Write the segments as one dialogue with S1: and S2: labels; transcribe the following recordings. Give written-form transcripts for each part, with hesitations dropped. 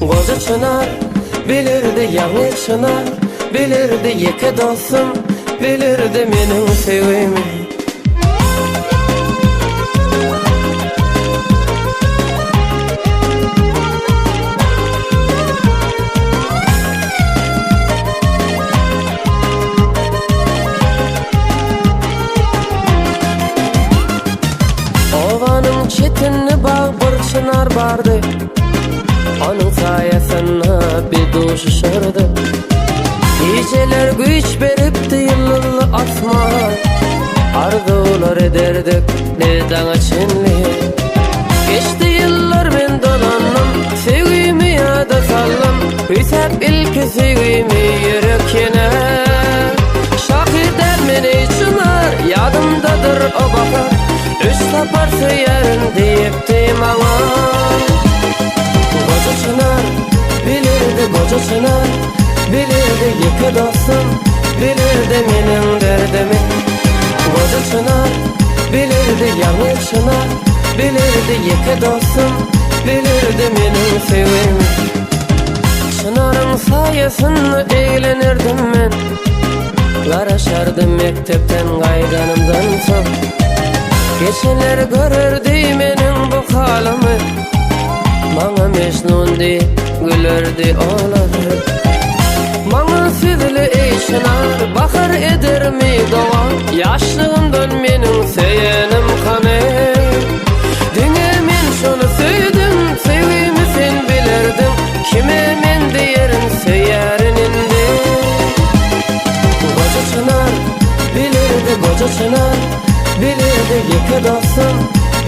S1: Goja çınar bilirdi ýaňy çınar, bilirdi ýeke dostum, bilirdi meniň sevgimi. Owanyň çetinli baý bir çınar bardy. Onun sayasyna bir duş şırdı. Geceler güç beripdi yıllılı asman. Arzular ederdik nedaňa çinli. Geçti yıllar men dolandım, sevgimi ýada saldım. Hüsap ilki sevgimi yürekine. Şahidler meni çınar, ýadymdadyr o bakar. Üç tapar söýerin diýipdi maňa. Goja çınar bilirdi, goja çınar bilirdi ýeke dostum, bilirdi meniň derdimi. Goja çınar bilirdi ýaňy çınar, bilirdi ýeke dostum, bilirdi meniň sevgimi. Çınaryň saýasyny eýlenirdim men, garaşardym mektepden gaýdanymdan soň. Geçenler görerdi meniň bu halymy, maňa Mecnun diýip gülerdi olar. Maňa süzüli ey çınar, bahar edermi doğa, ýaşlygymdan meniň seýenim kany. Düňe men şonu söýdüm, sevgimi sen bilerdin, kime men diýerin söýärin indi. Goja çınar bilirdi, goja çınar bilirdi ýeke dostum,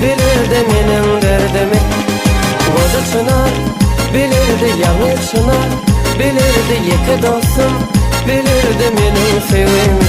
S1: bilirdi meniň derdimi. Goja çınar bilirdi ýaňy çınar, bilirdi ýeke dostum, bilirdi meniň sevgimi.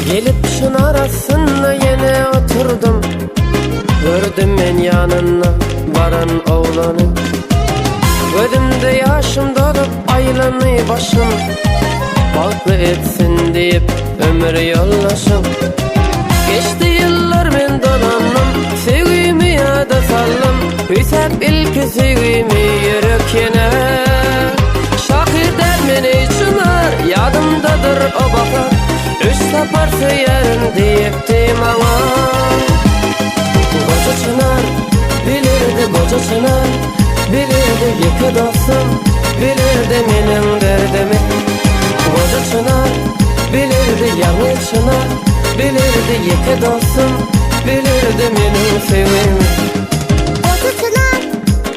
S1: Gelip çınar arasynda ýene oturdum. Gördüm men ýanyna baran oglany. Gözümde ýaşym dolup aýlany başym. Balky etsin diýip ömür ýollaşym. Geçdi ýyllar men dolandım, sevgimi ýada saldım. Hüsap ilki sevgimi yürekine. Şahidler meni çınar, ýadymdadyr o bakar. Üç tapar söýerin diýipdi maňa. Goja çınar bilirdi, goja çınar bilirdi ýeke dostum, bilirdi meniň derdimi. Goja çınar bilirdi ýaňy çınar, bilirdi ýeke dostum, bilirdi meniň sevgimi.
S2: Goja çınar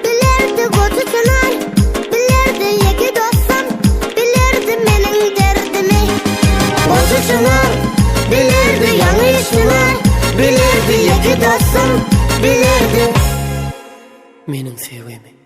S2: bilirdi, goja çınar bilirdi ýeke dostum, bilirdi meniň derdimi.
S1: Goja çınar bilirdi ýaňy çınar, bilirdi ýeke dostum, bilirdi meniň sevgimi.